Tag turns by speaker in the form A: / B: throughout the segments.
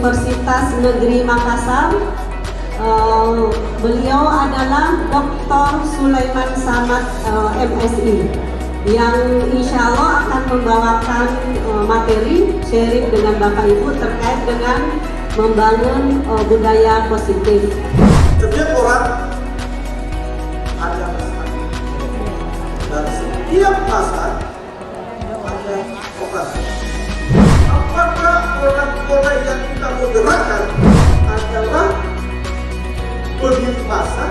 A: Universitas Negeri Makassar. Beliau adalah Dr. Sulaiman Samad, MSI, yang insya Allah akan membawakan materi sharing dengan Bapak Ibu terkait dengan membangun budaya positif.
B: Setiap orang ada masalah, dan setiap masalah ada operasi. Apakah orang-orang yang kita mau gerakkan adalah pemilik masa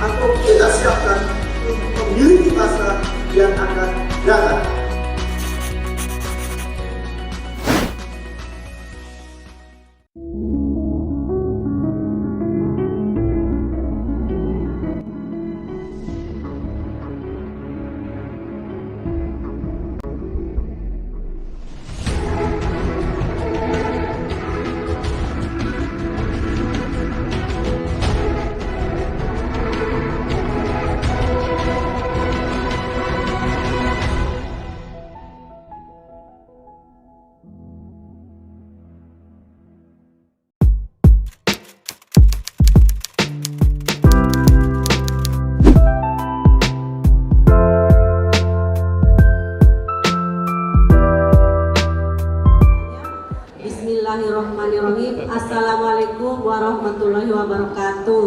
B: atau kita siapkan untuk memiliki masa yang akan datang?
A: Bismillahirrahmanirrahim. Assalamualaikum warahmatullahi wabarakatuh.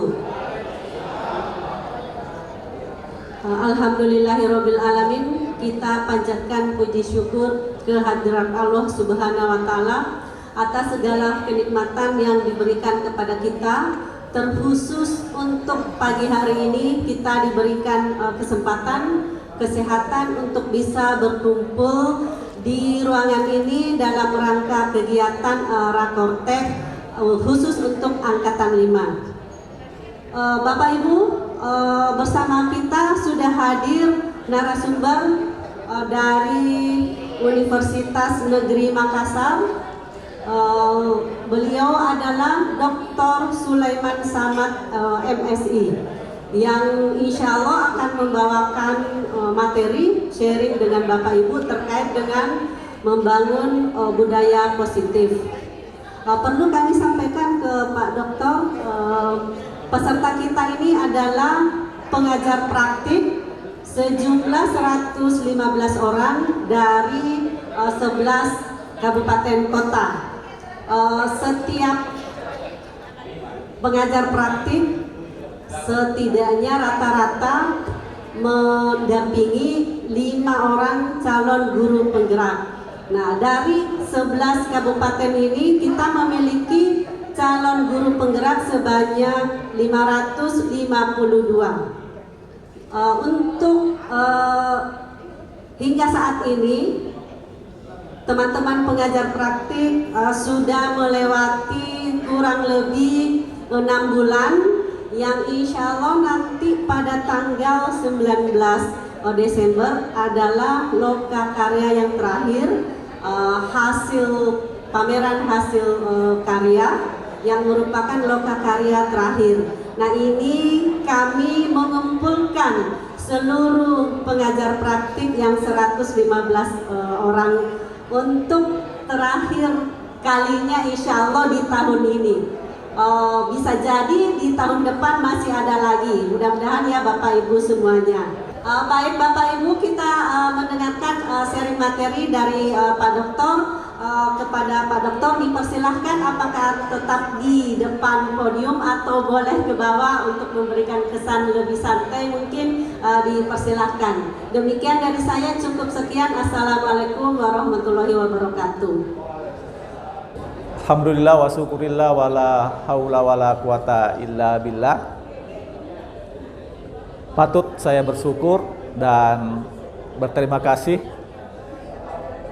A: Alhamdulillahirabbil alamin. Kita panjatkan puji syukur kehadirat Allah Subhanahu wa taala atas segala kenikmatan yang diberikan kepada kita. Terkhusus untuk pagi hari ini kita diberikan kesempatan, kesehatan untuk bisa berkumpul di ruangan ini dalam rangka kegiatan Rakortek khusus untuk Angkatan 5. Bapak Ibu, bersama kita sudah hadir narasumber dari Universitas Negeri Makassar. Beliau adalah Dr. Sulaiman Samad, MSI, yang insya Allah akan membawakan materi sharing dengan Bapak Ibu terkait dengan membangun budaya positif. Perlu kami sampaikan ke Pak Dokter, peserta kita ini adalah pengajar praktik sejumlah 115 orang dari 11 kabupaten kota. Setiap pengajar praktik setidaknya rata-rata mendampingi 5 orang calon guru penggerak. Nah, dari 11 kabupaten ini kita memiliki calon guru penggerak sebanyak 552. Untuk hingga saat ini teman-teman pengajar praktik sudah melewati kurang lebih 6 bulan, yang insya Allah nanti pada tanggal 19 Desember adalah loka karya yang terakhir, hasil pameran hasil karya yang merupakan loka karya terakhir. Nah, ini kami mengumpulkan seluruh pengajar praktik yang 115 orang untuk terakhir kalinya insya Allah di tahun ini. Bisa jadi di tahun depan masih ada lagi, mudah-mudahan ya Bapak Ibu semuanya. Baik Bapak Ibu, kita mendengarkan sharing materi dari Pak Dokter. Kepada Pak Dokter dipersilahkan apakah tetap di depan podium atau boleh ke bawah untuk memberikan kesan lebih santai, mungkin dipersilahkan. Demikian dari saya, cukup sekian. Assalamualaikum warahmatullahi wabarakatuh.
C: Alhamdulillah wa syukurillah wa la haula wa la quwata illa billah. Patut saya bersyukur dan berterima kasih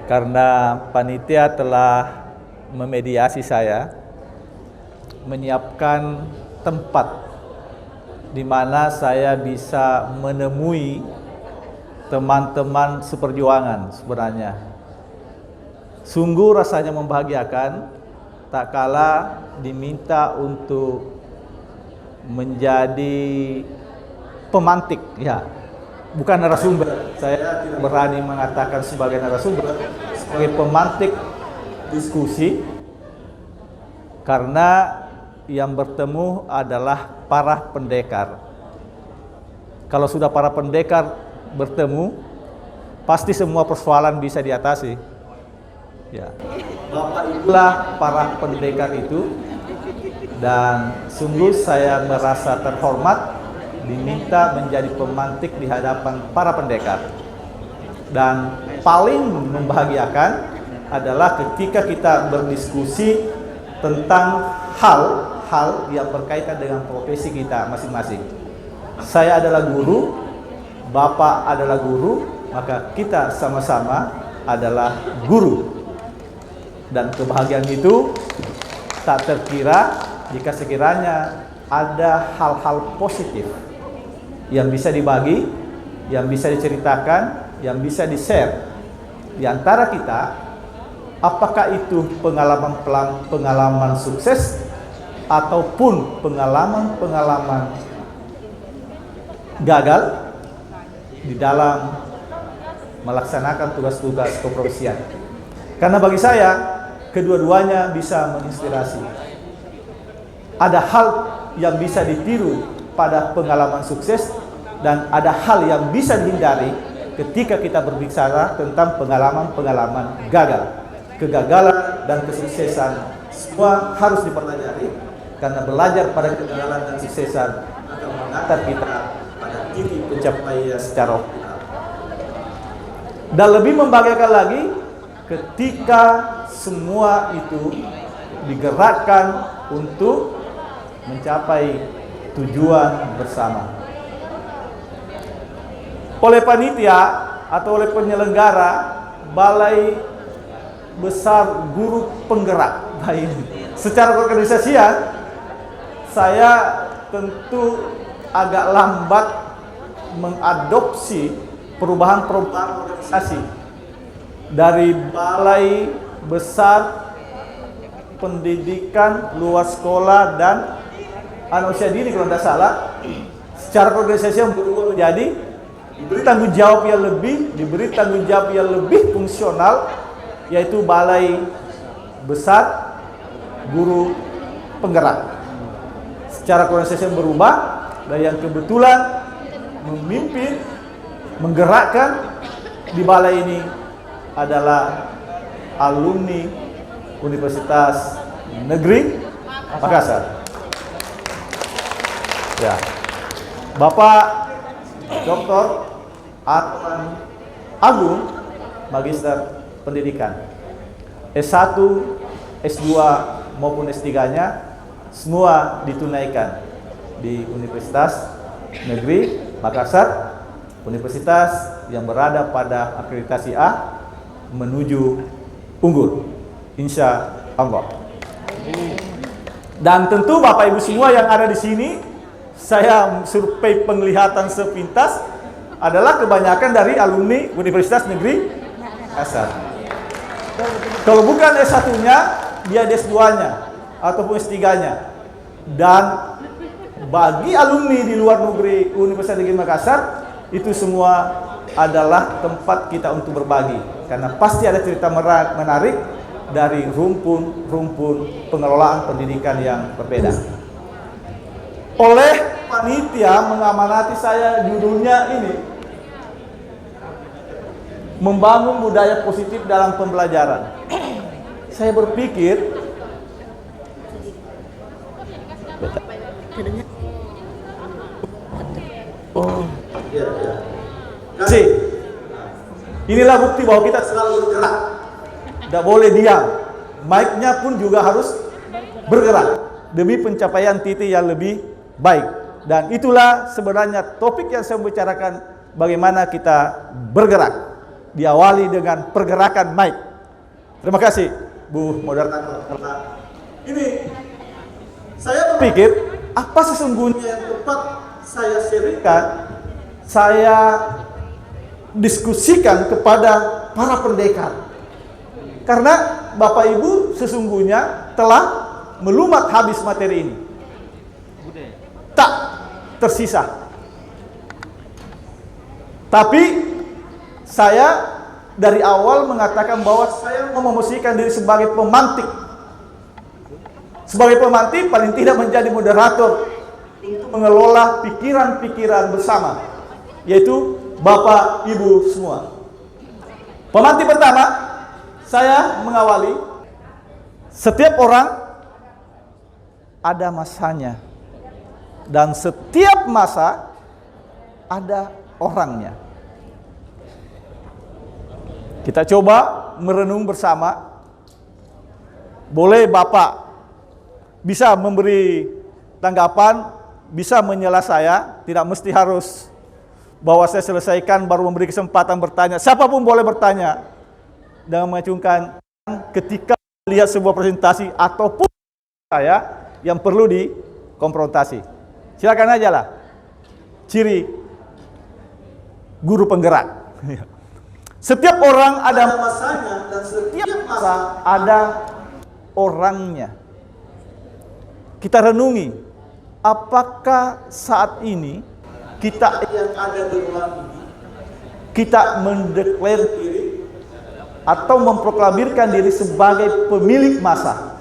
C: karena panitia telah memediasi saya, menyiapkan tempat di mana saya bisa menemui teman-teman seperjuangan sebenarnya. Sungguh rasanya membahagiakan tak kala diminta untuk menjadi pemantik, ya, bukan narasumber. Saya tidak berani mengatakan sebagai narasumber, sebagai pemantik diskusi Karena yang bertemu adalah para pendekar. Kalau sudah para pendekar bertemu, pasti semua persoalan bisa diatasi. Ya. Bapak itulah para pendekar itu, dan sungguh saya merasa terhormat diminta menjadi pemantik di hadapan para pendekar. Dan paling membahagiakan adalah ketika kita berdiskusi tentang hal-hal yang berkaitan dengan profesi kita masing-masing. Saya adalah guru, Bapak adalah guru, maka kita sama-sama adalah guru. Dan kebahagiaan itu tak terkira jika sekiranya ada hal-hal positif yang bisa dibagi, yang bisa diceritakan, yang bisa di-share di antara kita. Apakah itu pengalaman sukses ataupun pengalaman gagal di dalam melaksanakan tugas-tugas keprofesian. Karena bagi saya kedua-duanya bisa menginspirasi. Ada hal yang bisa ditiru pada pengalaman sukses dan ada hal yang bisa dihindari ketika kita berbicara tentang pengalaman-pengalaman gagal. Kegagalan dan kesuksesan semua harus dipelajari, karena belajar pada kegagalan dan kesuksesan akan mengantar kita pada titik pencapaian secara optimal. Dan lebih membahagiakan lagi ketika semua itu digerakkan untuk mencapai tujuan bersama. Oleh panitia atau oleh penyelenggara Balai Besar Guru Penggerak. Baik. Secara keorganisasian, saya tentu agak lambat mengadopsi perubahan-perubahan organisasi dari Balai Besar Pendidikan Luar Sekolah dan Usia Dini kalau tidak salah. Secara keorganisasian berubah menjadi diberi tanggung jawab yang lebih, diberi tanggung jawab yang lebih fungsional, yaitu Balai Besar Guru Penggerak. Secara keorganisasian berubah, dan yang kebetulan memimpin, menggerakkan di balai ini adalah alumni Universitas Negeri Makassar. Ya, Bapak Dr. Arman Agung, Magister Pendidikan, S1, S2 maupun S3-nya semua ditunaikan di Universitas Negeri Makassar, universitas yang berada pada akreditasi A menuju unggul, insya Allah. Dan tentu Bapak Ibu semua yang ada di sini, saya survei penglihatan sepintas adalah kebanyakan dari alumni Universitas Negeri Makassar. Kalau bukan S1-nya, dia S2-nya ataupun S3-nya. Dan bagi alumni di luar negeri Universitas Negeri Makassar, itu semua adalah tempat kita untuk berbagi. Karena pasti ada cerita menarik dari rumpun pengelolaan pendidikan yang berbeda. Oleh panitia mengamanati saya, judulnya ini, membangun budaya positif dalam pembelajaran. Saya berpikir inilah bukti bahwa kita selalu bergerak, tidak boleh diam. Mic-nya pun juga harus bergerak demi pencapaian titik yang lebih baik. Dan itulah sebenarnya topik yang saya bicarakan, bagaimana kita bergerak. Diawali dengan pergerakan mic. Terima kasih Bu Moderator.
B: Ini saya
C: Pikir apa sesungguhnya yang tepat saya sharingkan, saya diskusikan kepada para pendekar. Karena Bapak Ibu sesungguhnya telah melumat habis materi ini. Tak tersisa. Tapi saya dari awal mengatakan bahwa saya memposisikan diri sebagai pemantik. sebagai pemanti paling tidak menjadi moderator untuk mengelola pikiran-pikiran bersama, yaitu Bapak Ibu semua. Pemanti pertama, saya mengawali. Setiap orang ada masanya, dan setiap masa ada orangnya. Kita coba merenung bersama. Boleh Bapak bisa memberi tanggapan, bisa menyela saya, tidak mesti harus bahwa saya selesaikan baru memberi kesempatan bertanya. Siapapun boleh bertanya dengan mengacungkan ketika lihat sebuah presentasi ataupun saya yang perlu dikonfrontasi. Silakan aja lah. Ciri guru penggerak. Setiap orang ada masanya dan setiap masa ada orangnya. Kita renungi, apakah saat ini kita yang ada di ruang ini, kita mendeklar diri atau memproklamirkan diri sebagai pemilik masa?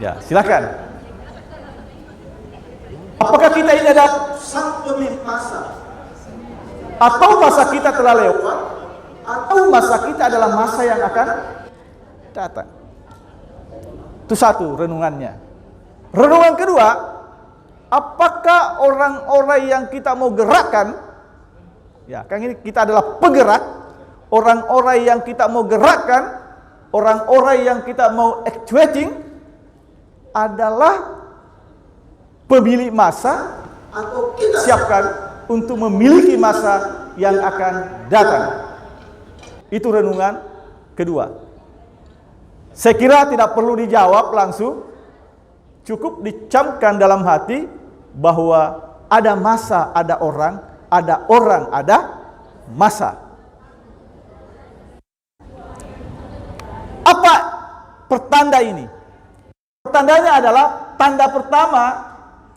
C: Ya, silakan. Apakah kita ini adalah sang pemilik masa? Atau masa kita telah lewat? Atau masa kita adalah masa yang akan datang? Itu satu renungannya. Renungan kedua, apakah orang-orang yang kita mau gerakkan, ya kan ini kita adalah penggerak, orang-orang yang kita mau gerakkan, orang-orang yang kita mau actuating adalah pemilik masa, atau kita siapkan untuk memiliki masa yang akan datang. Itu renungan kedua. Saya kira tidak perlu dijawab langsung, cukup dicamkan dalam hati bahwa ada masa, ada orang, ada masa. Apa pertanda ini? Pertandanya adalah tanda pertama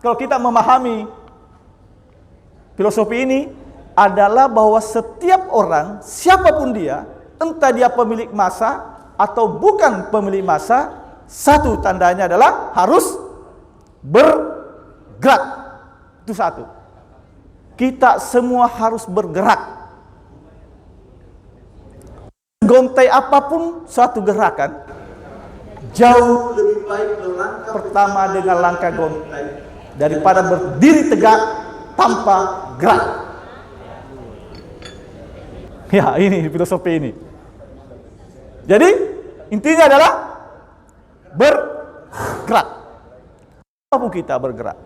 C: kalau kita memahami filosofi ini adalah bahwa setiap orang, siapapun dia, entah dia pemilik masa atau bukan pemilik masa, satu tandanya adalah harus bergerak. Itu satu. Kita semua harus bergerak. Gontai apapun suatu gerakan, jauh lebih baik melangkah pertama dengan langkah gontai daripada berdiri tegak tanpa gerak. Ya, ini filosofi ini. Jadi intinya adalah bergerak. Apapun kita bergerak.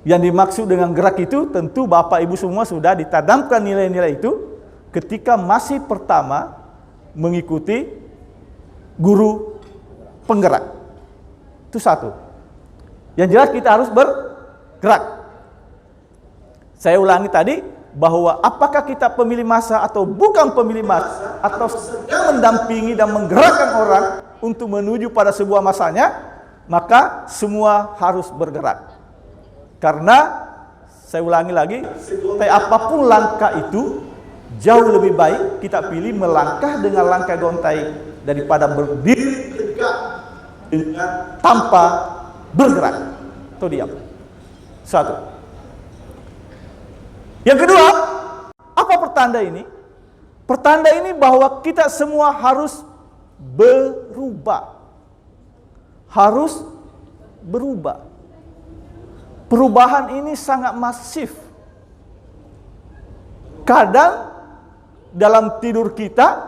C: Yang dimaksud dengan gerak itu tentu Bapak Ibu semua sudah ditanamkan nilai-nilai itu ketika masih pertama mengikuti guru penggerak. Itu satu. Yang jelas kita harus bergerak. Saya ulangi tadi bahwa apakah kita pemilih masa atau bukan pemilih masa, atau sedang mendampingi dan menggerakkan orang untuk menuju pada sebuah masanya, maka semua harus bergerak. Karena saya ulangi lagi, apapun langkah itu jauh lebih baik kita pilih melangkah dengan langkah gontai daripada berdiri tegak dengan tanpa bergerak atau diam. Satu. Yang kedua, apa pertanda ini? Pertanda ini bahwa kita semua harus berubah. Harus berubah. Perubahan ini sangat masif. Kadang dalam tidur kita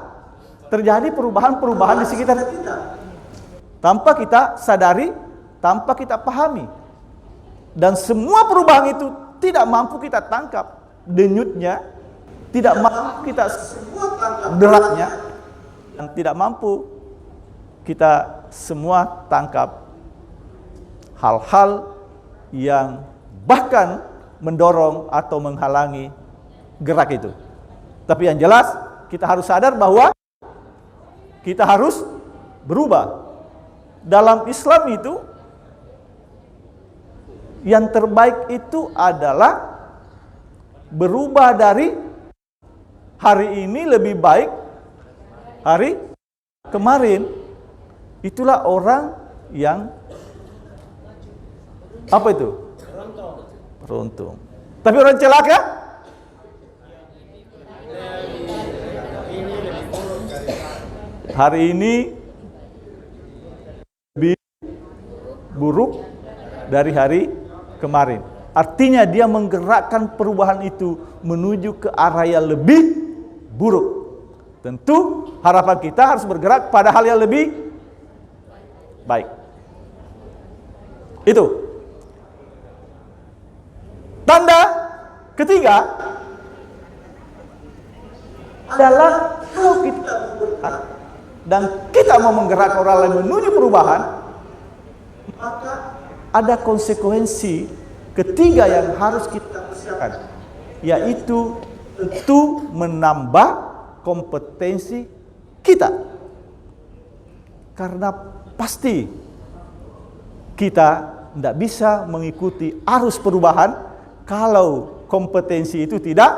C: terjadi perubahan-perubahan di sekitar kita. Tanpa kita sadari, tanpa kita pahami. Dan semua perubahan itu tidak mampu kita tangkap denyutnya, tidak mampu kita semua tangkap deraknya, dan tidak mampu kita semua tangkap hal-hal yang bahkan mendorong atau menghalangi gerak itu. Tapi yang jelas kita harus sadar bahwa kita harus berubah. Dalam Islam itu yang terbaik itu adalah berubah dari hari ini lebih baik hari kemarin. itulah orang yang apa itu? Beruntung. Tapi orang celaka? Hari ini lebih buruk dari hari kemarin. Artinya dia menggerakkan perubahan itu menuju ke arah yang lebih buruk. Tentu harapan kita harus bergerak pada hal yang lebih baik. Itu. Tanda ketiga adalah kalau kita dan kita mau menggerakkan orang lain menuju perubahan, maka ada konsekuensi ketiga yang harus kita persiapkan, yaitu tentu menambah kompetensi kita. Karena pasti kita tidak bisa mengikuti arus perubahan kalau kompetensi itu tidak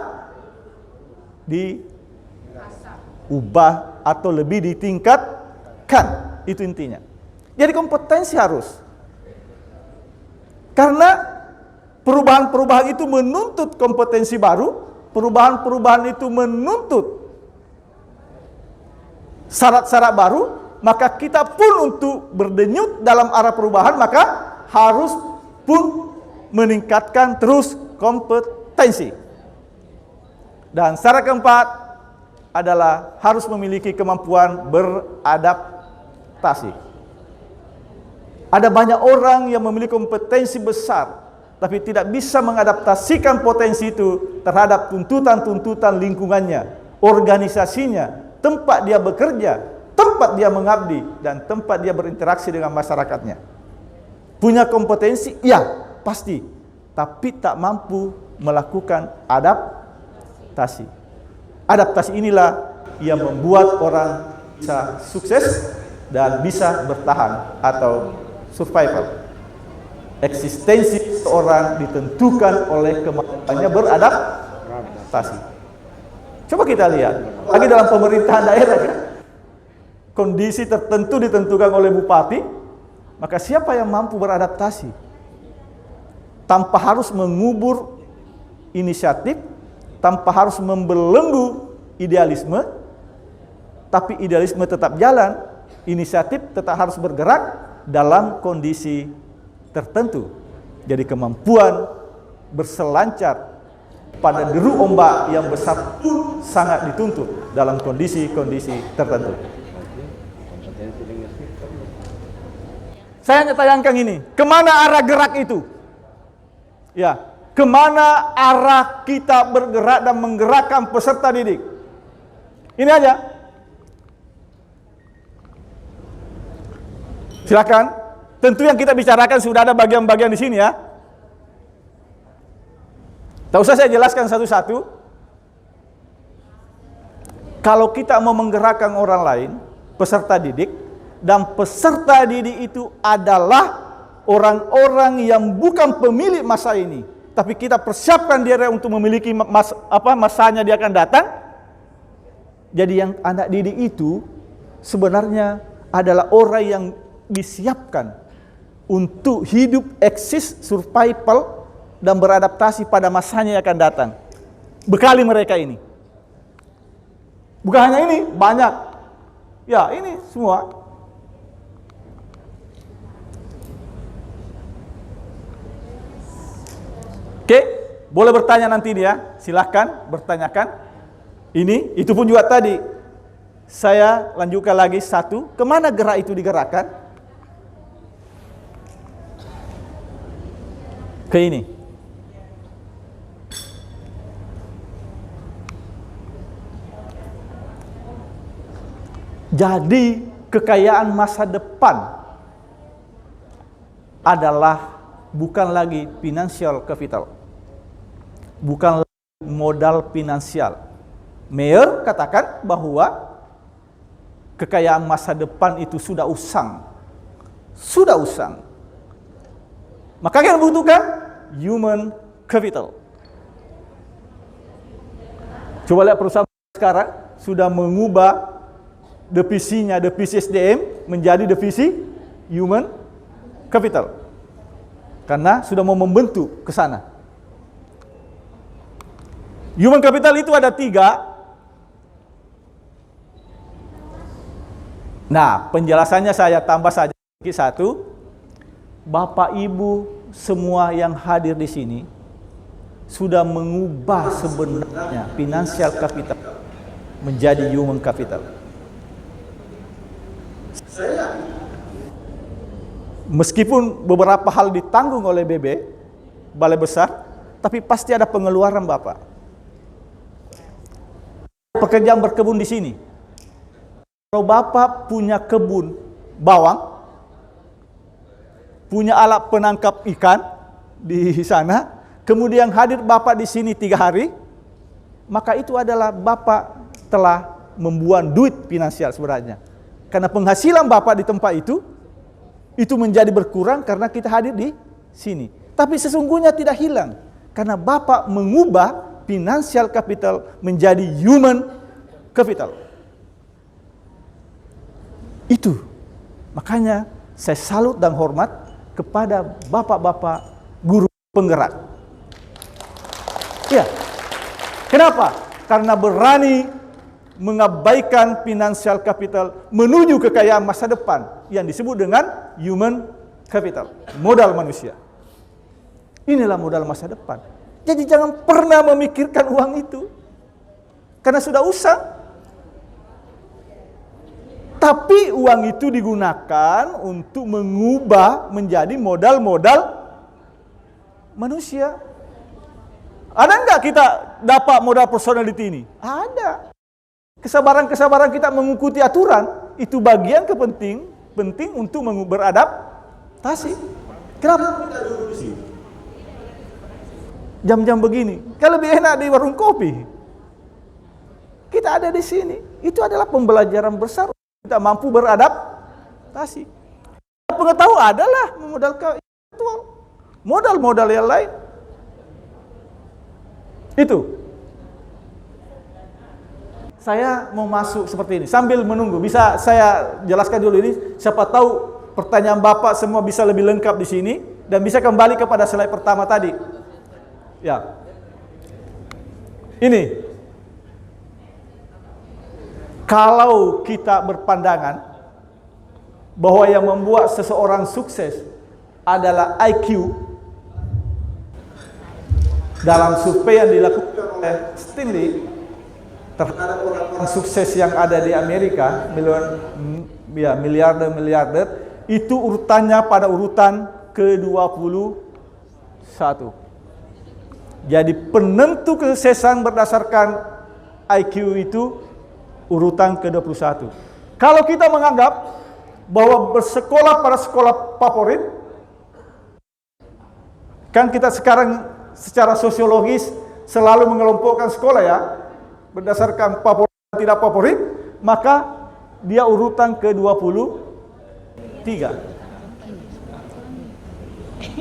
C: diubah atau lebih ditingkatkan. Itu intinya. Jadi kompetensi harus. Karena perubahan-perubahan itu menuntut kompetensi baru, perubahan-perubahan itu menuntut syarat-syarat baru, maka kita pun untuk berdenyut dalam arah perubahan, maka harus pun meningkatkan terus kompetensi. Dan syarat keempat adalah harus memiliki kemampuan beradaptasi. Ada banyak orang yang memiliki kompetensi besar, tapi tidak bisa mengadaptasikan potensi itu terhadap tuntutan-tuntutan lingkungannya, organisasinya, tempat dia bekerja, tempat dia mengabdi, dan tempat dia berinteraksi dengan masyarakatnya. Punya kompetensi? Ya, pasti. Tapi tak mampu melakukan adaptasi. Adaptasi inilah yang membuat orang bisa sukses dan bisa bertahan atau survival. Eksistensi seorang ditentukan oleh kemampuannya beradaptasi. Coba kita lihat, lagi dalam pemerintahan daerah kan? Kondisi tertentu ditentukan oleh bupati, maka siapa yang mampu beradaptasi? Tanpa harus mengubur inisiatif, tanpa harus membelenggu idealisme, tapi idealisme tetap jalan, inisiatif tetap harus bergerak dalam kondisi tertentu. Jadi kemampuan berselancar pada deru ombak yang besar pun sangat dituntut dalam kondisi-kondisi tertentu. Saya hanya tayangkan ini, kemana arah gerak itu? Ya, kemana arah kita bergerak dan menggerakkan peserta didik? Ini aja. Silakan. Tentu yang kita bicarakan sudah ada bagian-bagian di sini ya. Tak usah saya jelaskan satu-satu. Kalau kita mau menggerakkan orang lain, peserta didik, dan peserta didik itu adalah orang-orang yang bukan pemilik masa ini, tapi kita persiapkan dia untuk memiliki masanya dia akan datang. Jadi yang anak didik itu sebenarnya adalah orang yang disiapkan untuk hidup, eksis, survival, dan beradaptasi pada masanya yang akan datang. Bekali mereka ini. Bukan hanya ini, banyak. Ya, ini semua. Oke, boleh bertanya nanti dia, silahkan bertanyakan. Ini, itu pun juga tadi. Saya lanjutkan lagi satu, kemana gerak itu digerakkan? Ke ini. Jadi kekayaan masa depan adalah bukan lagi financial capital, bukan lagi modal finansial. Mayor katakan bahwa kekayaan masa depan itu sudah usang. Sudah usang. Maka yang dibutuhkan human capital. Coba lihat perusahaan sekarang sudah mengubah divisi SDM menjadi divisi human capital. Karena sudah mau membentuk ke sana. Human capital itu ada 3. Nah, penjelasannya saya tambah saja satu. Bapak Ibu semua yang hadir di sini sudah mengubah sebenarnya financial capital menjadi human capital. Meskipun beberapa hal ditanggung oleh BB, Balai Besar, tapi pasti ada pengeluaran Bapak. Pekerjaan berkebun di sini. Kalau Bapak punya kebun bawang, punya alat penangkap ikan di sana, kemudian hadir Bapak di sini 3 hari, maka itu adalah Bapak telah membuat duit finansial sebenarnya. Karena penghasilan Bapak di tempat itu menjadi berkurang karena kita hadir di sini. Tapi sesungguhnya tidak hilang, karena Bapak mengubah financial capital menjadi human capital. Itu, makanya saya salut dan hormat kepada bapak-bapak guru penggerak. Ya, kenapa? Karena berani mengabaikan financial capital menuju kekayaan masa depan yang disebut dengan human capital, modal manusia. Inilah modal masa depan. Jadi jangan pernah memikirkan uang itu, karena sudah usang. Tapi uang itu digunakan untuk mengubah menjadi modal-modal manusia. Ada enggak kita dapat modal personality ini? Ada. Kesabaran-kesabaran kita mengikuti aturan, itu bagian penting untuk beradaptasi. Kenapa kita duduk di sini? Jam-jam begini, kan lebih enak di warung kopi. Kita ada di sini, itu adalah pembelajaran besar. Kita mampu beradaptasi. Pengetahuan adalah modal intelektual, modal-modal yang lain. Itu. Saya mau masuk seperti ini sambil menunggu. Bisa saya jelaskan dulu ini. Siapa tahu pertanyaan Bapak semua bisa lebih lengkap di sini dan bisa kembali kepada slide pertama tadi. Ya. Ini. Kalau kita berpandangan bahwa yang membuat seseorang sukses adalah IQ, dalam survei yang dilakukan oleh Stanley terhadap orang-orang sukses yang ada di Amerika, miliarder, itu urutannya pada urutan ke-21. Jadi penentu kesuksesan berdasarkan IQ itu urutan ke-21. Kalau kita menganggap bahwa bersekolah pada sekolah favorit, kan kita sekarang secara sosiologis selalu mengelompokkan sekolah ya, berdasarkan favorit dan tidak favorit, maka dia urutan ke-23.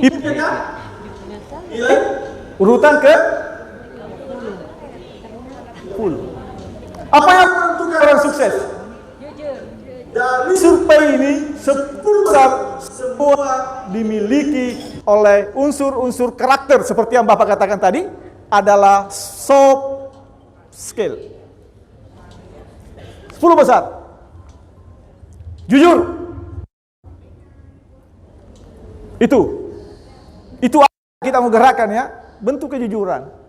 C: Itu urutan ke-10. Apa yang menentukan orang sukses? Dari survei ini 10 besar semua dimiliki oleh unsur-unsur karakter seperti yang Bapak katakan tadi adalah soft skill. 10 besar. Jujur. Itu kita mau gerakan ya, bentuk kejujuran.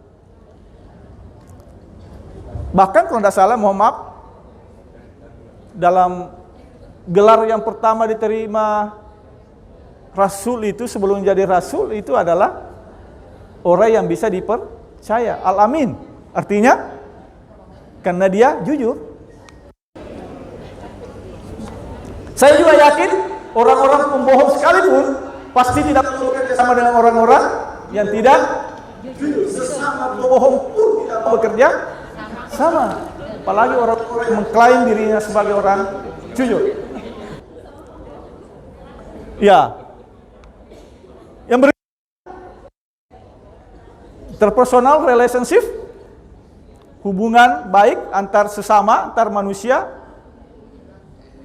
C: Bahkan kalau tidak salah, mohon maaf, dalam gelar yang pertama diterima Rasul itu, sebelum jadi Rasul itu adalah orang yang bisa dipercaya, Al-Amin. Artinya, karena dia jujur. Saya juga yakin orang-orang pembohong sekalipun pasti tidak bekerja sama dengan orang-orang yang tidak jujur. Sesama pembohong pun tidak bekerja sama, apalagi orang-orang yang mengklaim dirinya sebagai orang jujur. Ya, yang berikutnya, interpersonal relationship, hubungan baik antar sesama, antar manusia,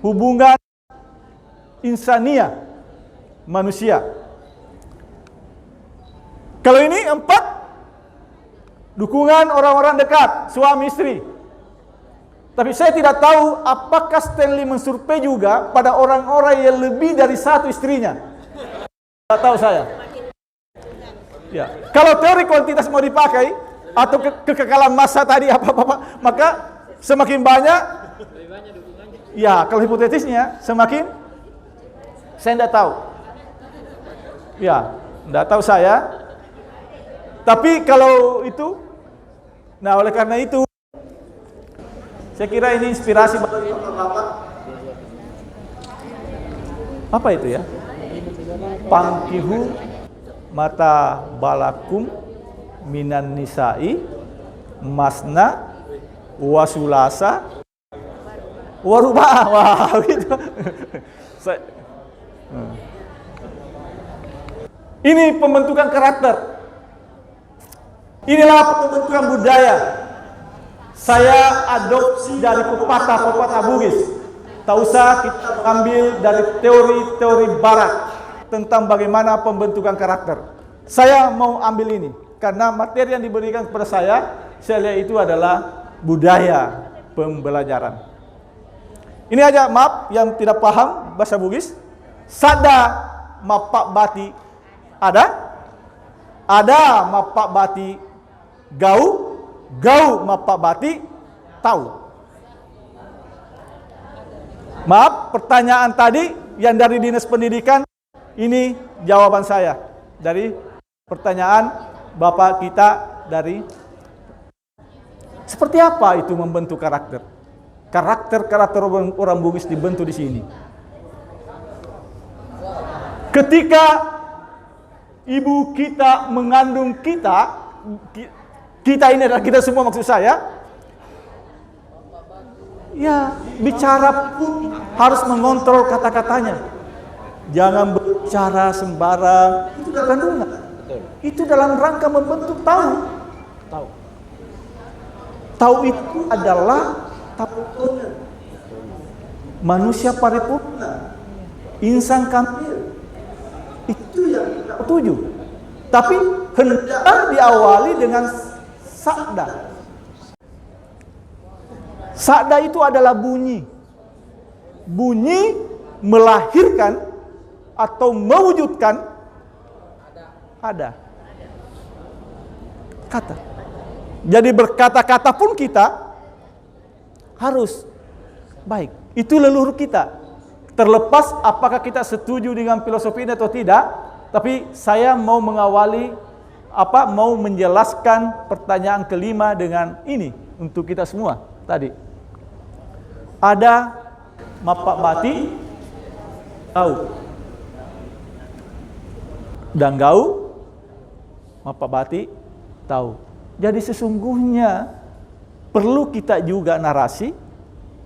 C: hubungan insania, manusia. Kalau ini 4, dukungan orang-orang dekat, suami istri. Tapi saya tidak tahu apakah Stanley mensurvei juga pada orang-orang yang lebih dari 1 istrinya. Tidak tahu saya. Ya, kalau teori kuantitas mau dipakai atau kekekalan massa tadi apa-apa, maka semakin banyak. Ya, kalau hipotetisnya semakin saya tidak tahu. Ya, tidak tahu saya. Tapi kalau itu, nah oleh karena itu, saya kira ini inspirasi bagi Bapak. Apa itu ya? Pangkihu mata balakum minan nisa'i masna wasulasa warubah. Wah, gitu. Ini pembentukan karakter. Inilah pembentukan budaya. Saya adopsi dari pepatah-pepatah Bugis. Tak usah kita ambil dari teori-teori barat tentang bagaimana pembentukan karakter. Saya mau ambil ini karena materi yang diberikan kepada saya lihat itu adalah budaya pembelajaran. Ini aja, maaf yang tidak paham bahasa Bugis. Sada mapak bati ada? Ada mapak bati gau, gau mapak bati tahu. Maaf, pertanyaan tadi yang dari Dinas Pendidikan, ini jawaban saya dari pertanyaan Bapak kita dari seperti apa itu membentuk karakter. Karakter orang Bugis dibentuk di sini. Ketika ibu kita mengandung kita ini adalah kita semua maksud saya, ya bicara pun harus mengontrol kata-katanya. Jangan berbicara sembarang. Itu dalam kandungan. Itu dalam rangka membentuk tahu. Tahu itu adalah tahu manusia paripurna, insan kamil. Itu yang kita tuju. Tapi hendak diawali dengan sakda. Sakda itu adalah bunyi. Bunyi melahirkan atau mewujudkan ada kata. Jadi berkata-kata pun kita harus baik. Itu leluhur kita. Terlepas apakah kita setuju dengan filosofi ini atau tidak, tapi saya mau mengawali mau menjelaskan pertanyaan kelima dengan ini untuk kita semua tadi. Ada mapak bati tahu dan gau mapak bati tahu. Jadi sesungguhnya perlu kita juga narasi,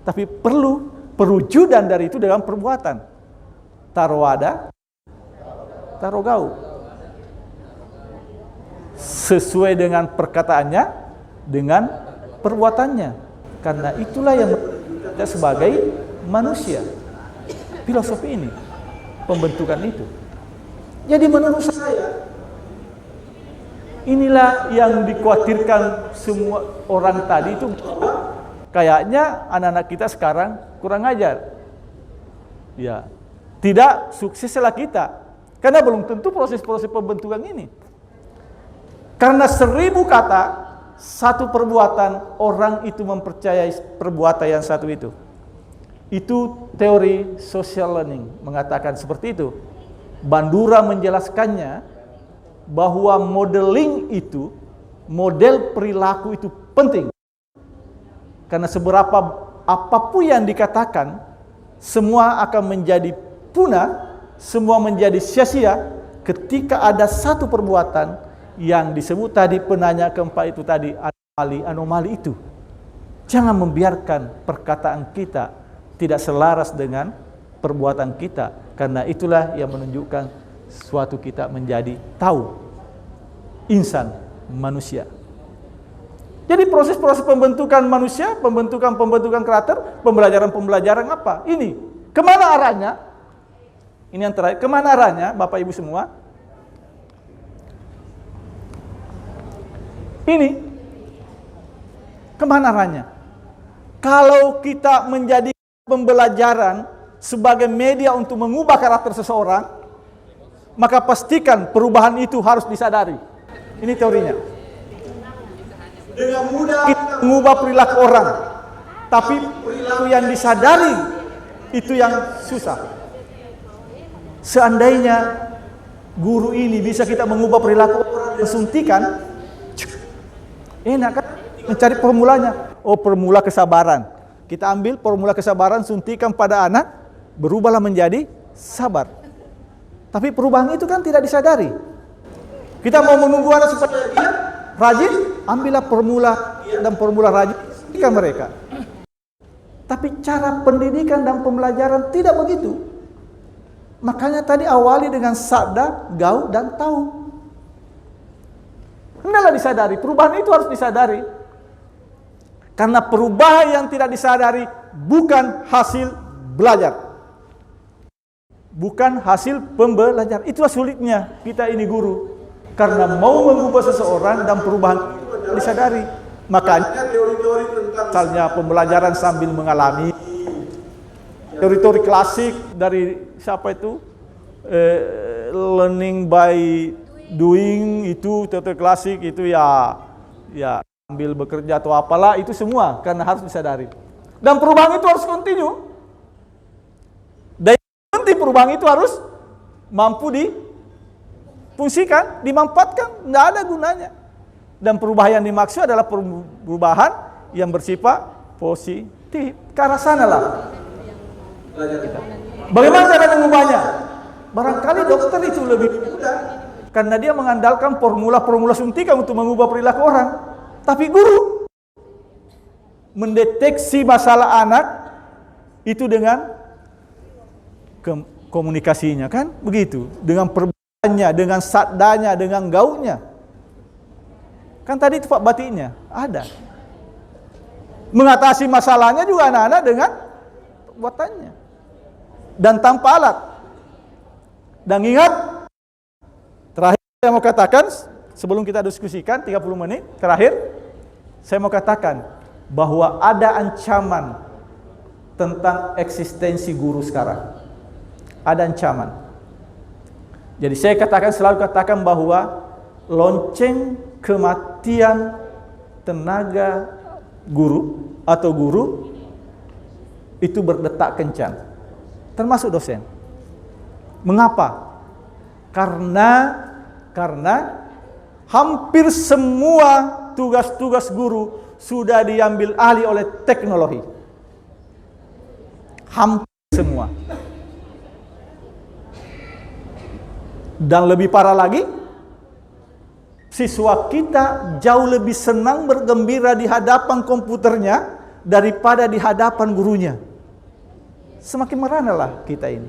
C: tapi perlu perwujudan dari itu dalam perbuatan. Tarwada, tarogau. Sesuai dengan perkataannya, dengan perbuatannya. Karena itulah yang kita sebagai manusia. Filosofi ini, pembentukan itu. Jadi menurut saya, inilah yang dikhawatirkan semua orang tadi itu. Kayaknya anak-anak kita sekarang kurang ajar. Ya, tidak sukseslah kita. Karena belum tentu proses-proses pembentukan ini. Karena 1000 kata, satu perbuatan, orang itu mempercayai perbuatan yang satu itu. Itu teori social learning mengatakan seperti itu. Bandura menjelaskannya bahwa modeling itu, model perilaku itu penting. Karena seberapa apapun yang dikatakan, semua akan menjadi punah, semua menjadi sia-sia ketika ada satu perbuatan yang disebut tadi penanya keempat itu tadi, anomali itu. Jangan membiarkan perkataan kita tidak selaras dengan perbuatan kita, karena itulah yang menunjukkan suatu kita menjadi tahu, insan, manusia. Jadi proses-proses pembentukan manusia, pembentukan karakter, pembelajaran apa? Ini. Kemana arahnya? Ini yang terakhir. Kemana arahnya, Bapak Ibu semua? Ini. Kemana arahnya? Kalau kita menjadi pembelajaran sebagai media untuk mengubah karakter seseorang, maka pastikan perubahan itu harus disadari. Ini teorinya.
B: Dengan mudah
C: Kita mengubah perilaku orang, tapi perilaku yang disadari itu yang susah. Seandainya guru ini bisa kita mengubah perilaku orang dan suntikan, enak kan? Mencari formulanya. Oh, formula kesabaran. Kita ambil formula kesabaran, suntikan pada anak, berubahlah menjadi sabar. Tapi perubahan itu kan tidak disadari. Kita mau menunggu anak supaya dia rajin, ambillah formula dan formula rajin, suntikan mereka. Tapi cara pendidikan dan pembelajaran tidak begitu. Makanya tadi awali dengan sabda, gaul, dan tahu. Hendaklah disadari, perubahan itu harus disadari. Karena perubahan yang tidak disadari bukan hasil belajar. Bukan hasil pembelajaran. Itulah sulitnya kita ini guru. Karena mau mengubah seseorang dan perubahan itu disadari. Makanya
B: teori-teori tentang
C: misalnya pembelajaran sambil mengalami. Teori-teori klasik dari siapa itu? Learning by doing itu teori klasik itu ya ambil bekerja atau apalah itu semua karena harus disadari. Dan perubahan itu harus kontinu. Dan nanti perubahan itu harus mampu difungsikan, dimanfaatkan, tidak ada gunanya. Dan perubahan yang dimaksud adalah perubahan yang bersifat positif. Ke arah sana lah. Bagaimana cara mengubahnya? Barangkali dokter itu lebih mudah karena dia mengandalkan formula-formula suntikan untuk mengubah perilaku orang. Tapi guru mendeteksi masalah anak itu dengan komunikasinya, kan? Begitu. Dengan perbuatannya, dengan sabdanya, dengan gaulnya. Kan tadi itu batinnya ada. Mengatasi masalahnya juga anak-anak dengan perbuatannya. Dan tanpa alat. Dan ingat, terakhir saya mau katakan, sebelum kita diskusikan 30 menit, terakhir, saya mau katakan bahwa ada ancaman tentang eksistensi guru sekarang. Ada ancaman. Jadi saya selalu katakan bahwa lonceng kematian tenaga guru atau guru itu berdetak kencang. Termasuk dosen. Mengapa? Karena hampir semua tugas-tugas guru sudah diambil alih oleh teknologi. Hampir semua. Dan lebih parah lagi, siswa kita jauh lebih senang bergembira di hadapan komputernya daripada di hadapan gurunya. Semakin meranalah kita ini.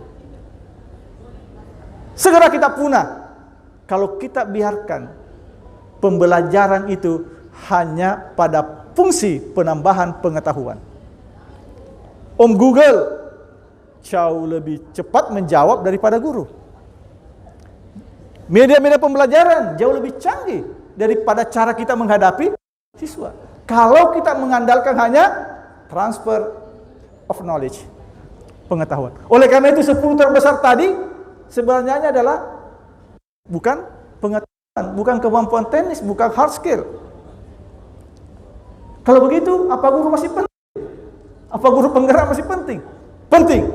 C: Segera kita punah kalau kita biarkan pembelajaran itu hanya pada fungsi penambahan pengetahuan. Om Google jauh lebih cepat menjawab daripada guru. Media-media pembelajaran jauh lebih canggih daripada cara kita menghadapi siswa. Kalau kita mengandalkan hanya transfer of knowledge, pengetahuan. Oleh karena itu 10 terbesar tadi sebenarnya adalah bukan pengetahuan, bukan kemampuan teknis, bukan hard skill. Kalau begitu, apa guru masih penting? Apa guru penggerak masih penting? Penting.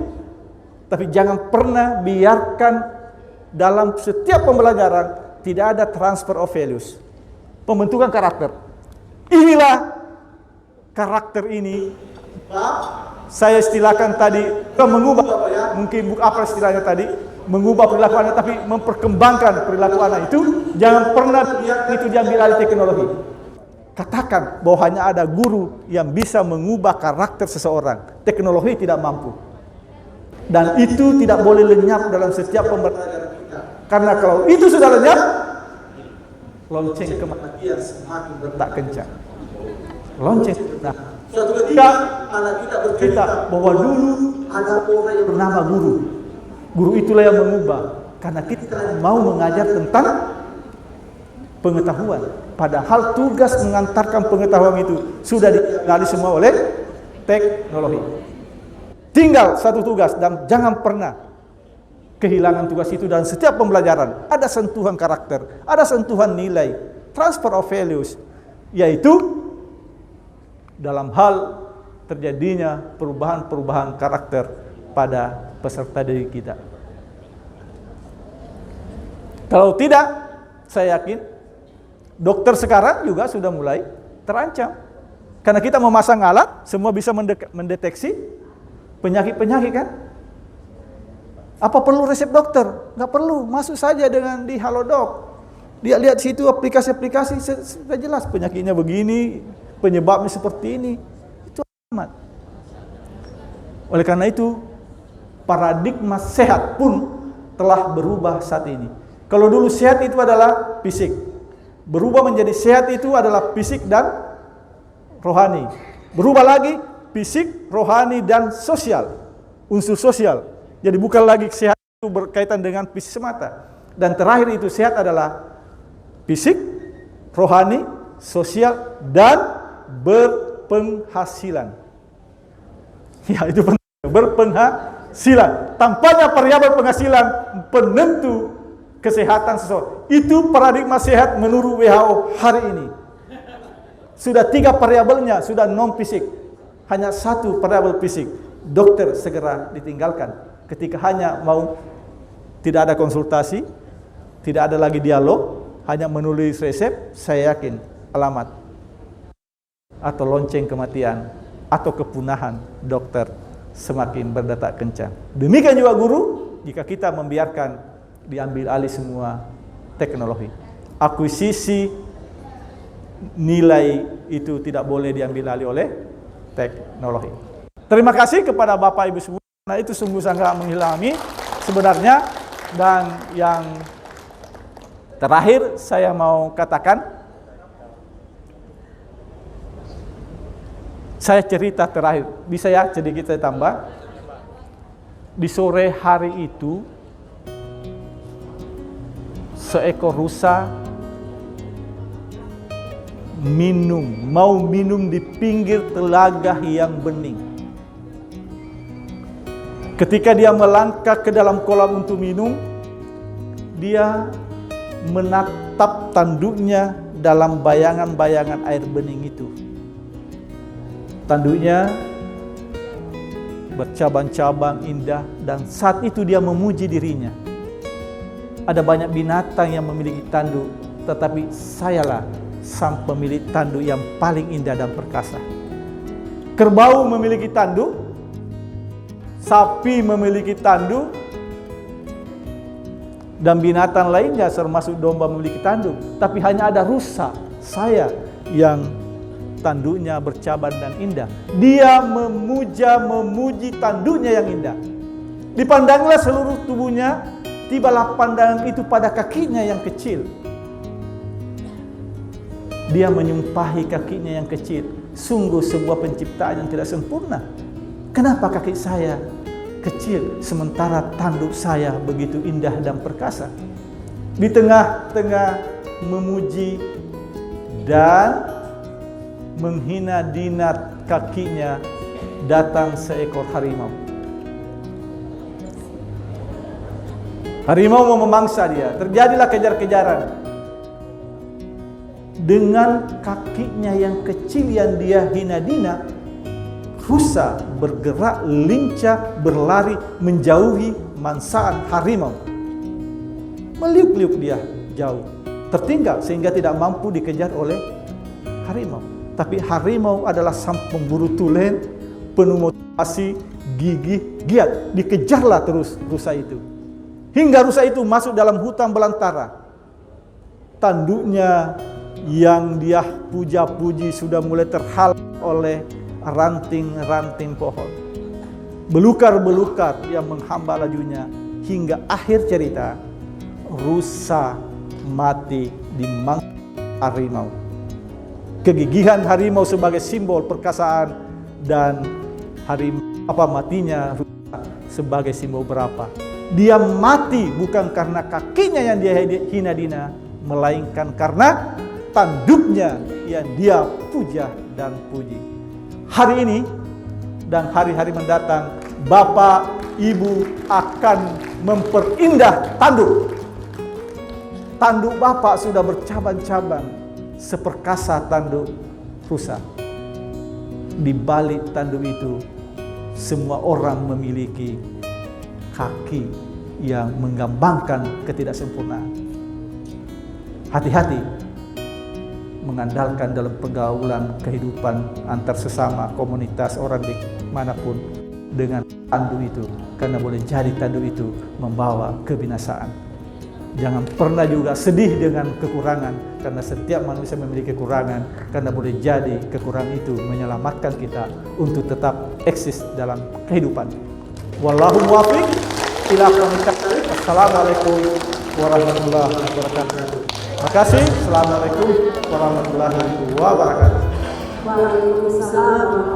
C: Tapi jangan pernah biarkan dalam setiap pembelajaran tidak ada transfer of values. Pembentukan karakter. Inilah karakter ini. Saya istilahkan tadi mengubah, mungkin apa istilahnya tadi, mengubah perilaku anak, tapi memperkembangkan perilaku anak itu. Jangan pernah itu diambil alih teknologi. Katakan bahwa hanya ada guru yang bisa mengubah karakter seseorang. Teknologi tidak mampu. Dan itu tidak boleh lenyap dalam setiap pembelajaran kita. Karena kalau itu sudah lenyap, lonceng kematian semakin berdetak kencang. Lonceng. Nah,
B: suatu ketika anak kita bercerita
C: bahwa dulu
B: ada orang yang
C: bernama guru. Guru itulah yang mengubah, karena kita mau mengajar tentang pengetahuan. Padahal tugas mengantarkan pengetahuan itu sudah dilalui semua oleh teknologi. Tinggal satu tugas, dan jangan pernah kehilangan tugas itu. Dan setiap pembelajaran ada sentuhan karakter, ada sentuhan nilai, transfer of values, yaitu dalam hal terjadinya perubahan-perubahan karakter pada peserta didik kita. Kalau tidak, saya yakin dokter sekarang juga sudah mulai terancam. Karena kita memasang alat, semua bisa mendeteksi penyakit-penyakit kan? Apa perlu resep dokter? Nggak perlu, masuk saja dengan di Halodoc. Dia lihat situ aplikasi-aplikasi, sudah jelas penyakitnya begini, penyebabnya seperti ini. Itu amat. Oleh karena itu, paradigma sehat pun telah berubah saat ini. Kalau dulu sehat itu adalah fisik, berubah menjadi sehat itu adalah fisik dan rohani. Berubah lagi fisik, rohani, dan sosial, unsur sosial. Jadi bukan lagi sehat itu berkaitan dengan fisik semata. Dan terakhir itu sehat adalah fisik, rohani, sosial, dan berpenghasilan. Ya, itu penting, berpenghasilan. Tanpanya variabel penghasilan penentu kesehatan seseorang. Itu paradigma sehat menurut WHO hari ini. Sudah 3 variabelnya sudah non fisik, hanya 1 variabel fisik. Dokter segera ditinggalkan. Ketika hanya mau, tidak ada konsultasi, tidak ada lagi dialog, hanya menulis resep, saya yakin alamat atau lonceng kematian atau kepunahan dokter semakin berdetak kencang. Demikian juga guru, jika kita membiarkan diambil alih semua teknologi. Akuisisi nilai itu tidak boleh diambil alih oleh teknologi. Terima kasih kepada Bapak Ibu semua. Nah, itu sungguh sangat menghilangkan sebenarnya. Dan yang terakhir saya mau katakan, saya cerita terakhir, bisa ya sedikit saya tambah. Di sore hari itu, seekor rusa mau minum di pinggir telaga yang bening. Ketika dia melangkah ke dalam kolam untuk minum, dia menatap tanduknya dalam bayangan-bayangan air bening itu. Tanduknya bercabang-cabang indah, dan saat itu dia memuji dirinya. Ada banyak binatang yang memiliki tanduk, tetapi sayalah sang pemilik tanduk yang paling indah dan perkasa. Kerbau memiliki tanduk, sapi memiliki tanduk, dan binatang lainnya termasuk domba memiliki tanduk. Tapi hanya ada rusa, saya, yang tanduknya bercabang dan indah. Dia memuji tanduknya yang indah. Dipandanglah seluruh tubuhnya, tibalah pandangan itu pada kakinya yang kecil. Dia menyumpahi kakinya yang kecil. Sungguh sebuah penciptaan yang tidak sempurna. Kenapa kaki saya kecil sementara tanduk saya begitu indah dan perkasa? Di tengah-tengah memuji dan menghina dinat kakinya, datang seekor harimau. Harimau mau memangsa dia. Terjadilah kejar-kejaran. Dengan kakinya yang kecil yang dia hina-dina, rusa bergerak lincah berlari menjauhi mangsaan harimau. Meliuk-liuk dia jauh, tertinggal sehingga tidak mampu dikejar oleh harimau. Tapi harimau adalah sang pemburu tulen, penuh motivasi, gigih, giat. Dikejarlah terus rusa itu. Hingga rusa itu masuk dalam hutan belantara. Tanduknya yang dia puja-puji sudah mulai terhalang oleh ranting-ranting pohon. Belukar-belukar yang menghamba lajunya. Hingga akhir cerita, rusa mati dimangsa harimau. Kegigihan harimau sebagai simbol perkasaan, dan matinya rusa sebagai simbol berapa? Dia mati bukan karena kakinya yang dia hina-dina, melainkan karena tanduknya yang dia puja dan puji. Hari ini dan hari-hari mendatang, Bapak Ibu akan memperindah tanduk. Tanduk Bapak sudah bercabang-cabang seperkasa tanduk rusa. Di balik tanduk itu, semua orang memiliki kaki yang menggambarkan ketidaksempurnaan. Hati-hati mengandalkan dalam pergaulan kehidupan antar sesama komunitas orang di manapun dengan tanduk itu, karena boleh jadi tanduk itu membawa kebinasaan. Jangan pernah juga sedih dengan kekurangan, karena setiap manusia memiliki kekurangan, karena boleh jadi kekurangan itu menyelamatkan kita untuk tetap eksis dalam kehidupan. Wallahu muwaffiq ila aqwamit thoriq. Assalamualaikum warahmatullahi wabarakatuh. Terima kasih. Assalamualaikum warahmatullahi wabarakatuh.
A: Waalaikumsalam.